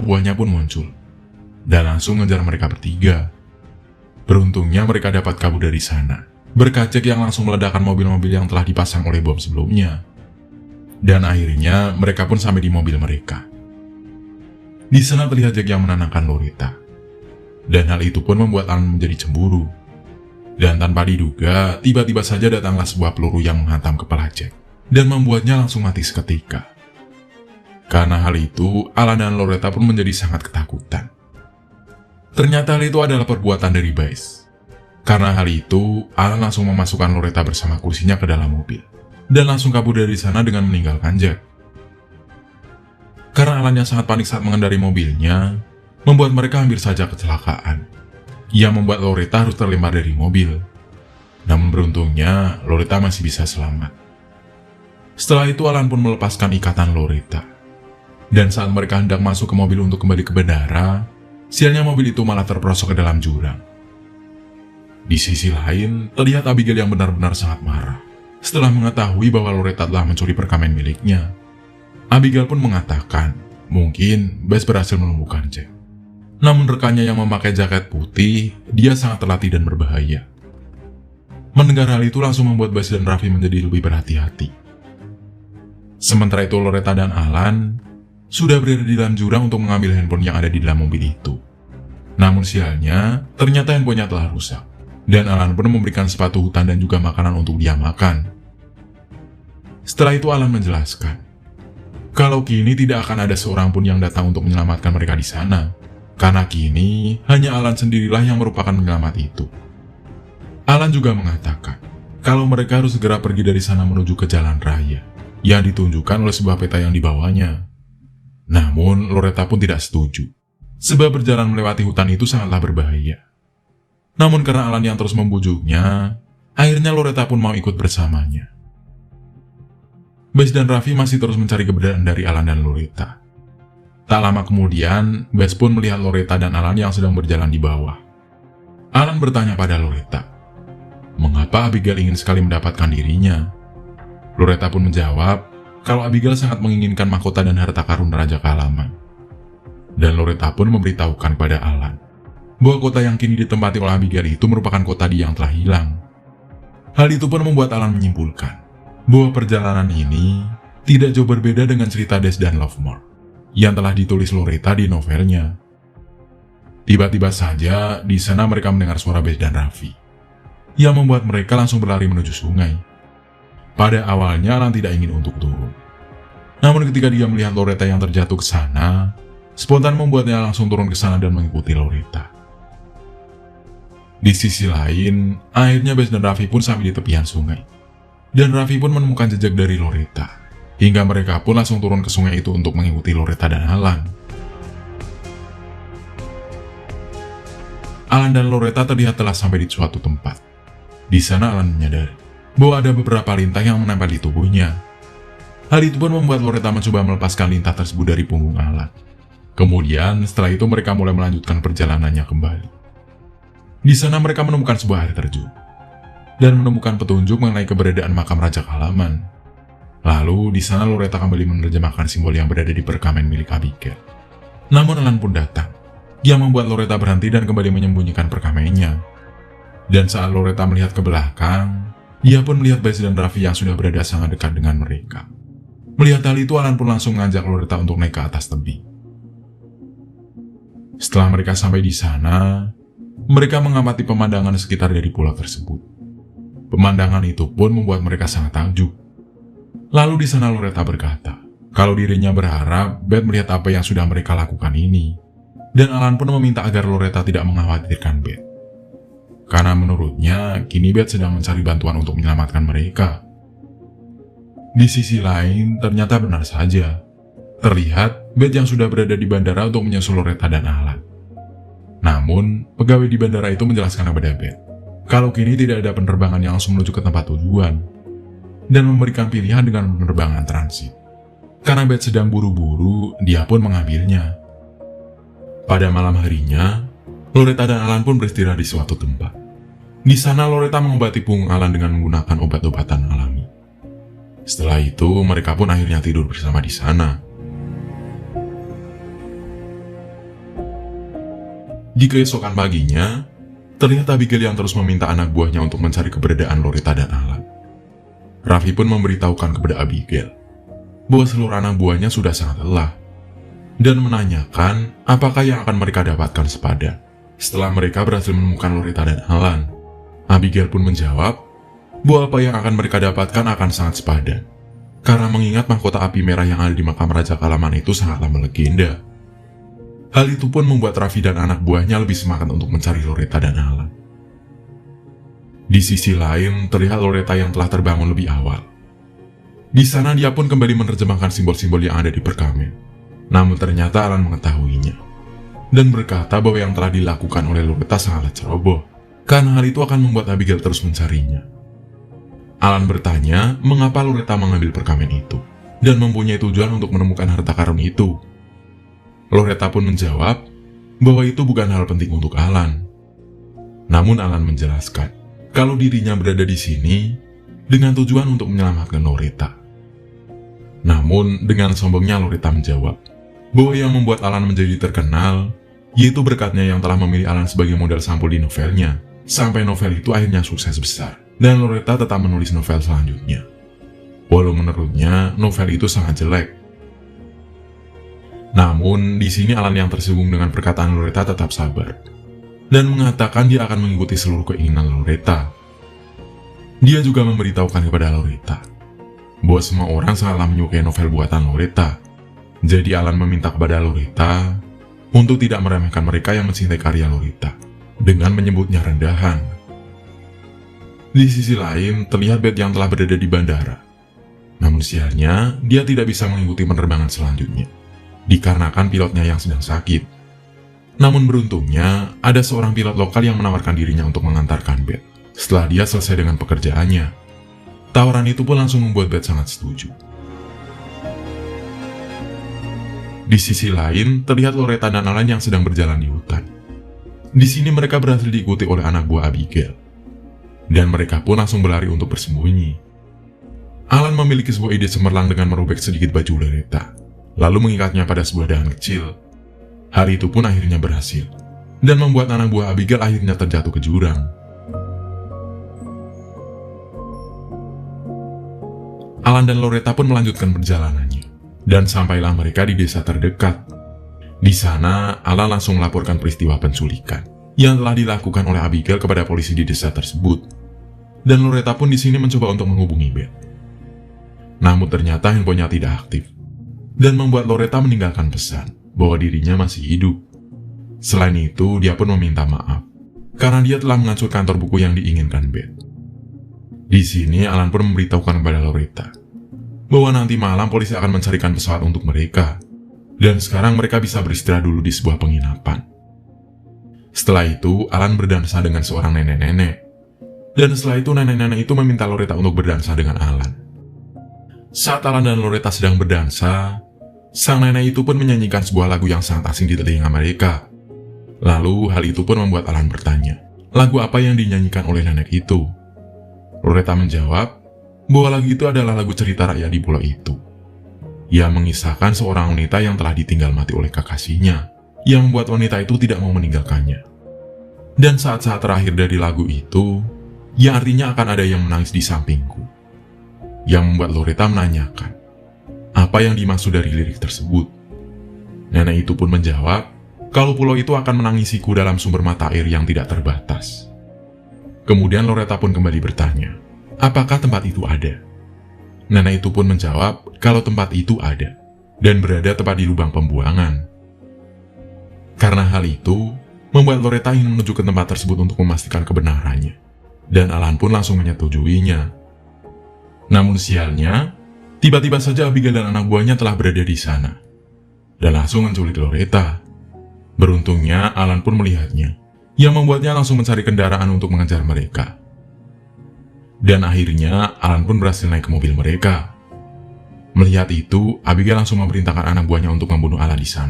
buahnya pun muncul dan langsung mengejar mereka bertiga. Beruntungnya mereka dapat kabur dari sana berkat Jack yang langsung meledakkan mobil-mobil yang telah dipasang oleh bom sebelumnya. Dan akhirnya mereka pun sampai di mobil mereka. Di sana terlihat Jack yang menenangkan Loretta. Dan hal itu pun membuat Alan menjadi cemburu. Dan tanpa diduga, tiba-tiba saja datanglah sebuah peluru yang menghantam kepala Jack dan membuatnya langsung mati seketika. Karena hal itu, Alan dan Loretta pun menjadi sangat ketakutan. Ternyata hal itu adalah perbuatan dari Baze. Karena hal itu, Alan langsung memasukkan Loretta bersama kursinya ke dalam mobil dan langsung kabur dari sana dengan meninggalkan Jack. Karena Alan yang sangat panik saat mengendari mobilnya, membuat mereka hampir saja kecelakaan. Ia membuat Loretta harus terlempar dari mobil. Namun beruntungnya, Loretta masih bisa selamat. Setelah itu Alan pun melepaskan ikatan Loretta. Dan saat mereka hendak masuk ke mobil untuk kembali ke bandara, sialnya mobil itu malah terperosok ke dalam jurang. Di sisi lain, terlihat Abigail yang benar-benar sangat marah setelah mengetahui bahwa Loretta telah mencuri perkamen miliknya. Abigail pun mengatakan, mungkin Baze berhasil menemukan Jack. Namun rekannya yang memakai jaket putih, dia sangat terlatih dan berbahaya. Mendengar hal itu langsung membuat Baze dan Raffi menjadi lebih berhati-hati. Sementara itu Loretta dan Alan sudah berada di dalam jurang untuk mengambil handphone yang ada di dalam mobil itu. Namun sialnya, ternyata handphonenya telah rusak. Dan Alan pun memberikan sepatu hutan dan juga makanan untuk dia makan. Setelah itu Alan menjelaskan, kalau kini tidak akan ada seorang pun yang datang untuk menyelamatkan mereka di sana. Karena kini, hanya Alan sendirilah yang merupakan penyelamat itu. Alan juga mengatakan, kalau mereka harus segera pergi dari sana menuju ke jalan raya, yang ditunjukkan oleh sebuah peta yang dibawanya. Namun, Loretta pun tidak setuju, sebab berjalan melewati hutan itu sangatlah berbahaya. Namun karena Alan yang terus membujuknya, akhirnya Loretta pun mau ikut bersamanya. Baze dan Raffi masih terus mencari keberadaan dari Alan dan Loretta. Tak lama kemudian, Baze pun melihat Loretta dan Alan yang sedang berjalan di bawah. Alan bertanya pada Loretta, mengapa Abigail ingin sekali mendapatkan dirinya? Loretta pun menjawab, kalau Abigail sangat menginginkan mahkota dan harta karun Raja Kalaman. Dan Loretta pun memberitahukan kepada Alan bahwa kota yang kini ditempati oleh Abigail itu merupakan kota dia yang telah hilang. Hal itu pun membuat Alan menyimpulkan bahwa perjalanan ini tidak jauh berbeda dengan cerita Dash dan Lovemore yang telah ditulis Loretta di novelnya. Tiba-tiba saja di sana mereka mendengar suara Baze dan Raffi yang membuat mereka langsung berlari menuju sungai. Pada awalnya Alan tidak ingin untuk turun. Namun ketika dia melihat Loretta yang terjatuh ke sana, spontan membuatnya langsung turun ke sana dan mengikuti Loretta. Di sisi lain, akhirnya Baze dan Raffi pun sampai di tepian sungai. Dan Raffi pun menemukan jejak dari Loretta, hingga mereka pun langsung turun ke sungai itu untuk mengikuti Loretta dan Alan. Alan dan Loretta terlihat telah sampai di suatu tempat. Di sana Alan menyadari bahwa ada beberapa lintah yang menempel di tubuhnya. Hal itu pun membuat Loretta mencoba melepaskan lintah tersebut dari punggung Alan. Kemudian setelah itu mereka mulai melanjutkan perjalanannya kembali. Di sana mereka menemukan sebuah air terjun dan menemukan petunjuk mengenai keberadaan makam Raja Kalaman. Lalu di sana Loretta kembali menerjemahkan simbol yang berada di perkamen milik Abigail. Namun Alan pun datang. Dia membuat Loretta berhenti dan kembali menyembunyikan perkamennya. Dan saat Loretta melihat ke belakang, dia pun melihat Baze dan Raffi yang sudah berada sangat dekat dengan mereka. Melihat hal itu, Alan pun langsung mengajak Loretta untuk naik ke atas tebing. Setelah mereka sampai di sana, mereka mengamati pemandangan sekitar dari pulau tersebut. Pemandangan itu pun membuat mereka sangat takjub. Lalu di sana Loretta berkata, kalau dirinya berharap Beth melihat apa yang sudah mereka lakukan ini. Dan Alan pun meminta agar Loretta tidak mengkhawatirkan Beth. Karena menurutnya, kini Beth sedang mencari bantuan untuk menyelamatkan mereka. Di sisi lain, ternyata benar saja. Terlihat Beth yang sudah berada di bandara untuk menyusul Loretta dan Alan. Namun, pegawai di bandara itu menjelaskan kepada Beth kalau kini tidak ada penerbangan yang langsung menuju ke tempat tujuan dan memberikan pilihan dengan penerbangan transit. Karena Beth sedang buru-buru, dia pun mengambilnya. Pada malam harinya, Loretta dan Alan pun beristirahat di suatu tempat. Di sana Loretta mengobati punggung Alan dengan menggunakan obat-obatan alami. Setelah itu, mereka pun akhirnya tidur bersama di sana. Di keesokan paginya, terlihat Abigail yang terus meminta anak buahnya untuk mencari keberadaan Loretta dan Alan. Raffi pun memberitahukan kepada Abigail bahwa seluruh anak buahnya sudah sangat lelah dan menanyakan apakah yang akan mereka dapatkan sepadan. Setelah mereka berhasil menemukan Loretta dan Alan, Abigail pun menjawab bahwa apa yang akan mereka dapatkan akan sangat sepadan, karena mengingat mahkota api merah yang ada di makam Raja Kalaman itu sangatlah melegenda. Hal itu pun membuat Raffi dan anak buahnya lebih semangat untuk mencari Loretta dan Alan. Di sisi lain, terlihat Loretta yang telah terbangun lebih awal. Di sana dia pun kembali menerjemahkan simbol-simbol yang ada di perkamen. Namun ternyata Alan mengetahuinya dan berkata bahwa yang telah dilakukan oleh Loretta sangatlah ceroboh, karena hal itu akan membuat Abigail terus mencarinya. Alan bertanya mengapa Loretta mengambil perkamen itu dan mempunyai tujuan untuk menemukan harta karun itu. Loretta pun menjawab bahwa itu bukan hal penting untuk Alan. Namun Alan menjelaskan kalau dirinya berada di sini dengan tujuan untuk menyelamatkan Loretta. Namun dengan sombongnya Loretta menjawab bahwa yang membuat Alan menjadi terkenal yaitu berkatnya yang telah memilih Alan sebagai model sampul di novelnya, sampai novel itu akhirnya sukses besar, dan Loretta tetap menulis novel selanjutnya. Walau menurutnya novel itu sangat jelek. Namun di sini Alan yang tersinggung dengan perkataan Loretta tetap sabar dan mengatakan dia akan mengikuti seluruh keinginan Loretta. Dia juga memberitahukan kepada Loretta bahwa semua orang sangatlah menyukai novel buatan Loretta. Jadi Alan meminta kepada Loretta untuk tidak meremehkan mereka yang mencintai karya Loretta dengan menyebutnya rendahan. Di sisi lain, terlihat Beth yang telah berada di bandara. Namun sialnya, dia tidak bisa mengikuti penerbangan selanjutnya dikarenakan pilotnya yang sedang sakit. Namun beruntungnya, ada seorang pilot lokal yang menawarkan dirinya untuk mengantarkan Beth setelah dia selesai dengan pekerjaannya. Tawaran itu pun langsung membuat Beth sangat setuju. Di sisi lain, terlihat Loretta dan Alan yang sedang berjalan di hutan. Di sini mereka berhasil diikuti oleh anak buah Abigail, dan mereka pun langsung berlari untuk bersembunyi. Alan memiliki sebuah ide cemerlang dengan merobek sedikit baju Loretta, lalu mengikatnya pada sebuah dahan kecil. Hal itu pun akhirnya berhasil, dan membuat anak buah Abigail akhirnya terjatuh ke jurang. Alan dan Loretta pun melanjutkan perjalanannya, dan sampailah mereka di desa terdekat. Di sana, Alan langsung melaporkan peristiwa penculikan yang telah dilakukan oleh Abigail kepada polisi di desa tersebut. Dan Loretta pun di sini mencoba untuk menghubungi Beth. Namun ternyata handphonenya tidak aktif, dan membuat Loretta meninggalkan pesan bahwa dirinya masih hidup. Selain itu, dia pun meminta maaf karena dia telah menghancurkan kantor buku yang diinginkan Beth. Di sini, Alan pun memberitahukan kepada Loretta bahwa nanti malam polisi akan mencarikan pesawat untuk mereka, dan sekarang mereka bisa beristirahat dulu di sebuah penginapan. Setelah itu, Alan berdansa dengan seorang nenek-nenek, dan setelah itu nenek-nenek itu meminta Loretta untuk berdansa dengan Alan. Saat Alan dan Loretta sedang berdansa, sang nenek itu pun menyanyikan sebuah lagu yang sangat asing di telinga mereka. Lalu hal itu pun membuat Alan bertanya, lagu apa yang dinyanyikan oleh nenek itu? Loretta menjawab bahwa lagu itu adalah lagu cerita rakyat di pulau itu. Ia mengisahkan seorang wanita yang telah ditinggal mati oleh kekasihnya, yang membuat wanita itu tidak mau meninggalkannya. Dan saat-saat terakhir dari lagu itu, yang artinya akan ada yang menangis di sampingku, yang membuat Loretta menanyakan apa yang dimaksud dari lirik tersebut. Nenek itu pun menjawab kalau pulau itu akan menangisiku dalam sumber mata air yang tidak terbatas. Kemudian Loretta pun kembali bertanya, apakah tempat itu ada? Nenek itu pun menjawab kalau tempat itu ada dan berada tepat di lubang pembuangan. Karena hal itu, membuat Loretta ingin menuju ke tempat tersebut untuk memastikan kebenarannya, dan Alan pun langsung menyetujuinya. Namun sialnya, tiba-tiba saja Abigail dan anak buahnya telah berada di sana, dan langsung menculik Loretta. Beruntungnya, Alan pun melihatnya, yang membuatnya langsung mencari kendaraan untuk mengejar mereka. Dan akhirnya, Alan pun berhasil naik ke mobil mereka. Melihat itu, Abigail langsung memerintahkan anak buahnya untuk membunuh Alan di sana.